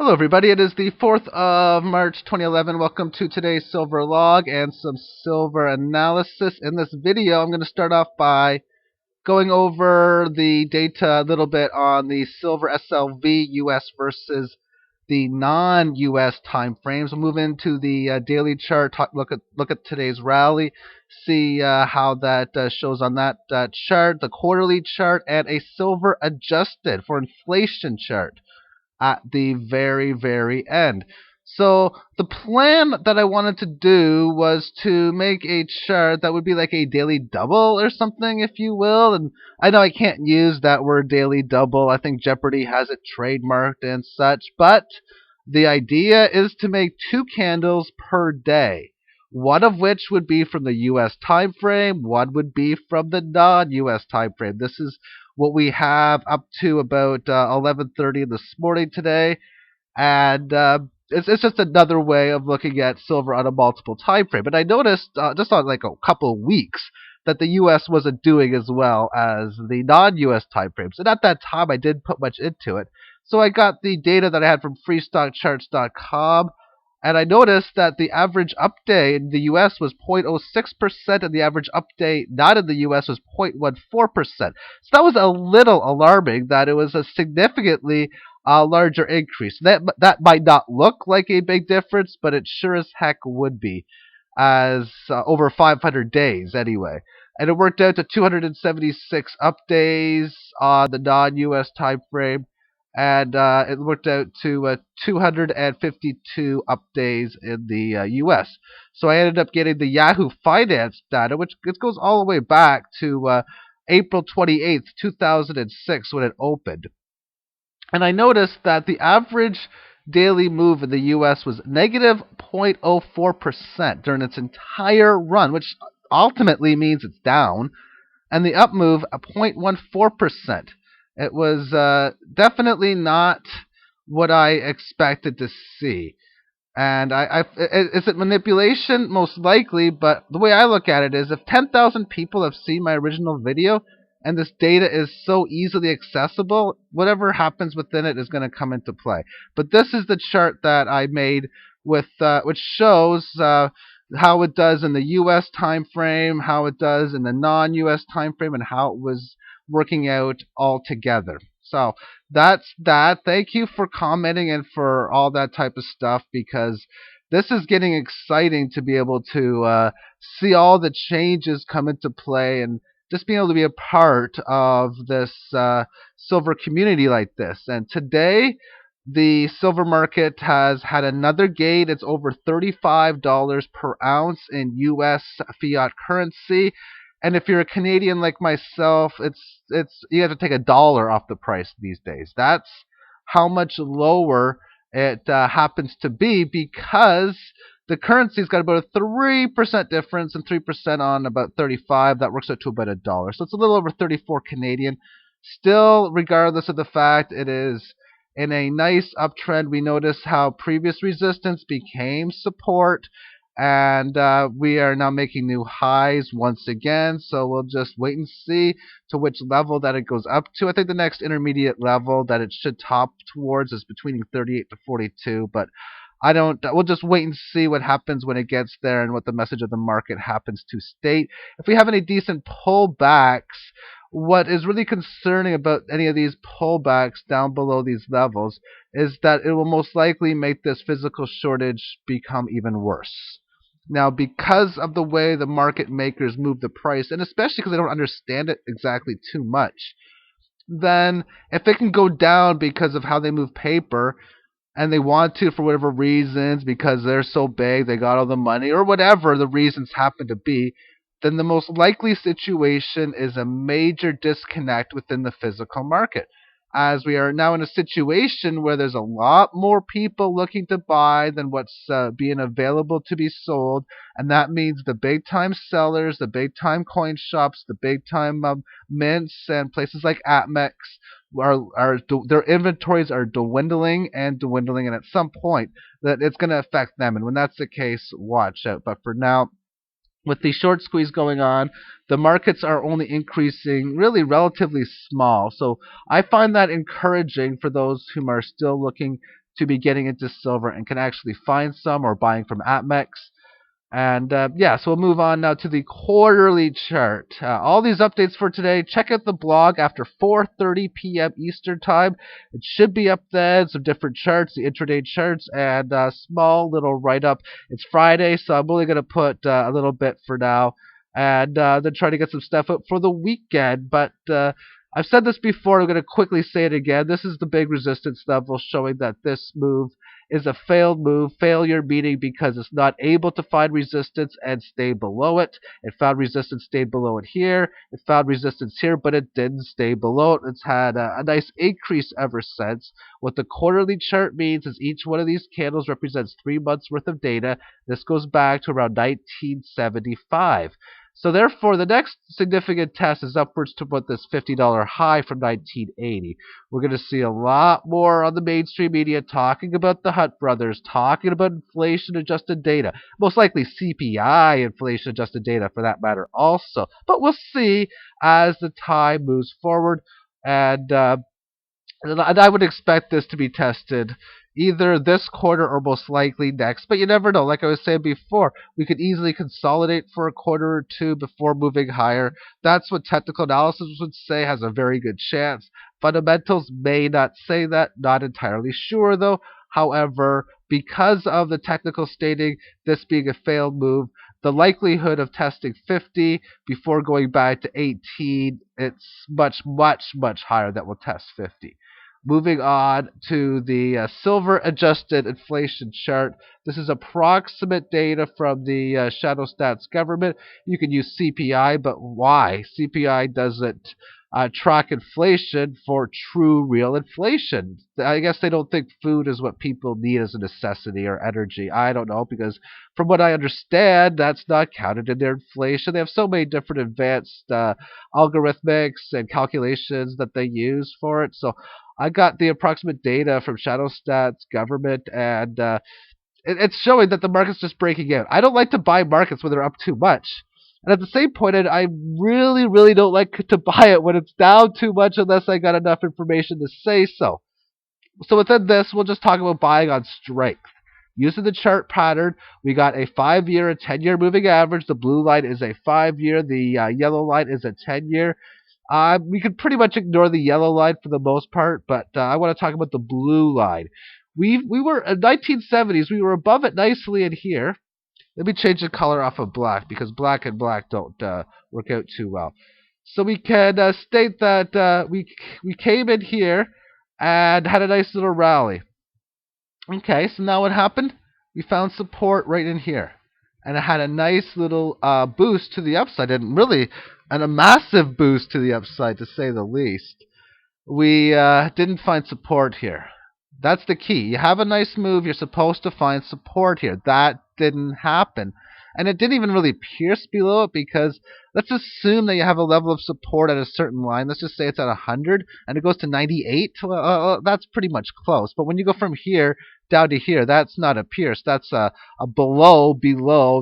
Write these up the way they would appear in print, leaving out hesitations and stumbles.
Hello everybody, it is the 4th of March 2011. Welcome to today's silver log and some silver analysis. In this video, I'm going to start off by going over the data a little bit on the silver SLV US versus the non-US time frames. We'll move into the daily chart, look at today's rally, see how that shows on that chart, the quarterly chart, and a silver adjusted for inflation chart at the very end. So the plan that I wanted to do was to make a chart that would be like a daily double or something, if you will. And I know I can't use that word daily double. I think Jeopardy has it trademarked and such. But the idea is to make two candles per day. One of which would be from the US time frame, one would be from the non-US time frame. This is what we have up to about 11:30 this morning today, and it's just another way of looking at silver on a multiple time frame. But I noticed just on like a couple of weeks that the U.S. wasn't doing as well as the non-U.S. time frames, and at that time I didn't put much into it. So I got the data that I had from freestockcharts.com, and I noticed that the average update in the US was 0.06%, and the average update not in the US was 0.14%. So that was a little alarming that it was a significantly larger increase. That might not look like a big difference, but it sure as heck would be, as over 500 days anyway. And it worked out to 276 updays on the non-US time frame, and it worked out to 252 up days in the U.S. So I ended up getting the Yahoo Finance data, which goes all the way back to April 28th, 2006, when it opened. And I noticed that the average daily move in the U.S. was negative 0.04% during its entire run, which ultimately means it's down, and the up move 0.14%. It was definitely not what I expected to see. And is it manipulation? Most likely, but the way I look at it is if 10,000 people have seen my original video and this data is so easily accessible, whatever happens within it is going to come into play. But this is the chart that I made with which shows how it does in the U.S. time frame, how it does in the non-U.S. time frame, and how it was working out all together. So that's that. Thank you for commenting and for all that type of stuff, because this is getting exciting to be able to see all the changes come into play and just being able to be a part of this silver community like this. And today, the silver market has had another gain. It's over $35 per ounce in U.S. fiat currency. And if you're a Canadian like myself, it's you have to take $1 off the price these days. That's how much lower it happens to be, because the currency's got about a 3% difference, and 3% on about 35. That works out to about $1. So it's a little over 34 Canadian. Still, regardless of the fact it is in a nice uptrend, we notice how previous resistance became support, and we are now making new highs once again. So we'll just wait and see to which level that it goes up to. I think the next intermediate level that it should top towards is between 38 to 42, but I don't. We'll just wait and see what happens when it gets there and what the message of the market happens to state. If we have any decent pullbacks, what is really concerning about any of these pullbacks down below these levels is that it will most likely make this physical shortage become even worse. Now, because of the way the market makers move the price, and especially because they don't understand it exactly too much, then if it can go down because of how they move paper, and they want to for whatever reasons, because they're so big, they got all the money, or whatever the reasons happen to be, then the most likely situation is a major disconnect within the physical market. As we are now in a situation where there's a lot more people looking to buy than what's being available to be sold, and that means the big time sellers, the big time coin shops, the big time mints, and places like Atmex their inventories are dwindling and dwindling, and at some point that it's going to affect them. And when that's the case, watch out. But for now, with the short squeeze going on, the markets are only increasing really relatively small. So I find that encouraging for those who are still looking to be getting into silver and can actually find some or buying from APMEX. And yeah, so we'll move on now to the quarterly chart. All these updates for today, check out the blog after 4:30 p.m. Eastern Time. It should be up there. Some different charts, the intraday charts, and a small little write-up. It's Friday, so I'm only going to put a little bit for now, and then try to get some stuff up for the weekend. But I've said this before, I'm going to quickly say it again. This is the big resistance level showing that this move is a failed move. Failure meaning because it's not able to find resistance and stay below it. It found resistance, stayed below it here. It found resistance here, but it didn't stay below it. It's had a nice increase ever since. What the quarterly chart means is each one of these candles represents 3 months worth of data. This goes back to around 1975. So therefore, the next significant test is upwards to what this $50 high from 1980. We're going to see a lot more on the mainstream media talking about the Hunt brothers, talking about inflation-adjusted data, most likely CPI inflation-adjusted data for that matter also. But we'll see as the time moves forward, and I would expect this to be tested either this quarter or most likely next. But you never know. Like I was saying before, we could easily consolidate for a quarter or two before moving higher. That's what technical analysis would say has a very good chance. Fundamentals may not say that. Not entirely sure, though. However, because of the technical stating this being a failed move, the likelihood of testing 50 before going back to 18, it's much, much, much higher that we'll test 50. Moving on to the silver adjusted inflation chart. This is approximate data from the Shadow Stats government. You can use CPI, but why? CPI doesn't track inflation for true real inflation. I guess they don't think food is what people need as a necessity or energy. I don't know, because from what I understand, that's not counted in their inflation. They have so many different advanced algorithmics and calculations that they use for it. So I got the approximate data from Shadow Stats government, and it's showing that the market's just breaking out. I don't like to buy markets when they're up too much. And at the same point, I really, really don't like to buy it when it's down too much unless I got enough information to say so. So within this, we'll just talk about buying on strength. Using the chart pattern, we got a 5-year and 10-year moving average. The blue line is a 5-year. The yellow line is a 10-year. We could pretty much ignore the yellow line for the most part, but I want to talk about the blue line. We were in 1970s. We were above it nicely in here. Let me change the color off of black because black and black don't work out too well. So we can state that we came in here and had a nice little rally. Okay, so now what happened? We found support right in here. And it had a nice little boost to the upside, and really a massive boost to the upside, to say the least. We didn't find support here. That's the key. You have a nice move, you're supposed to find support here. That didn't happen. And it didn't even really pierce below it, because let's assume that you have a level of support at a certain line. Let's just say it's at 100 and it goes to 98. Well, that's pretty much close. But when you go from here down to here, that's not a pierce. That's a below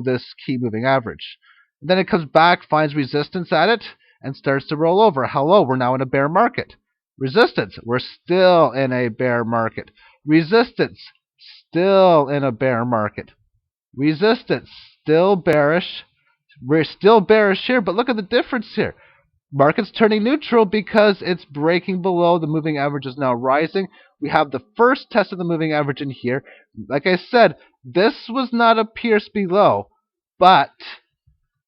this key moving average. And then it comes back, finds resistance at it, and starts to roll over. Hello, we're now in a bear market. Resistance, we're still in a bear market. Resistance, still in a bear market. Resistance, still bearish. We're still bearish here, but look at the difference here. Market's turning neutral because it's breaking below. The moving average is now rising. We have the first test of the moving average in here. Like I said, this was not a pierce below, but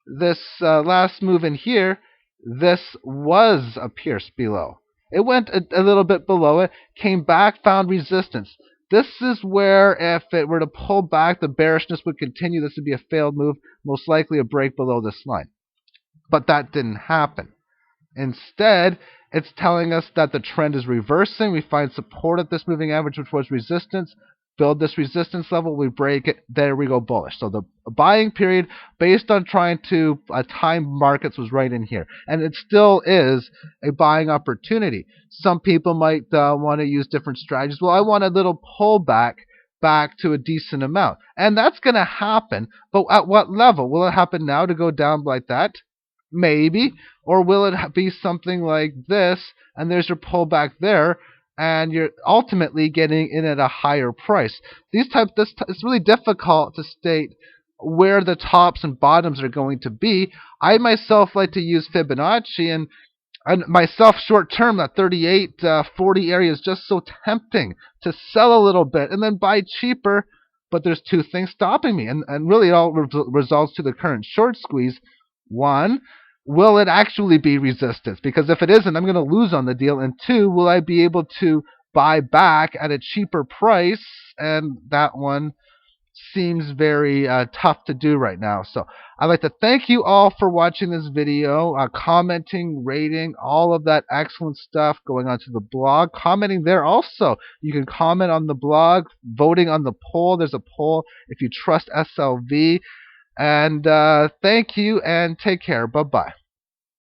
this last move in here, this was a pierce below. It went a little bit below it, came back, found resistance. This is where, if it were to pull back, the bearishness would continue. This would be a failed move, most likely a break below this line. But that didn't happen. Instead, it's telling us that the trend is reversing. We find support at this moving average, which was resistance. Build this resistance level, we break it, there we go bullish. So the buying period based on trying to time markets was right in here. And it still is a buying opportunity. Some people might want to use different strategies. Well, I want a little pullback back to a decent amount. And that's going to happen, but at what level? Will it happen now to go down like that? Maybe. Or will it be something like this, and there's your pullback there, and you're ultimately getting in at a higher price. It's really difficult to state where the tops and bottoms are going to be. I myself like to use Fibonacci, and myself short term, that 38, 40 area is just so tempting to sell a little bit and then buy cheaper. But there's two things stopping me, and really it all results to the current short squeeze. One, will it actually be resistance? Because if it isn't, I'm going to lose on the deal. And two, will I be able to buy back at a cheaper price? And that one seems very tough to do right now. So I'd like to thank you all for watching this video, commenting, rating, all of that excellent stuff going on to the blog. Commenting there also. You can comment on the blog, voting on the poll. There's a poll if you trust SLV. And thank you and take care. Bye-bye.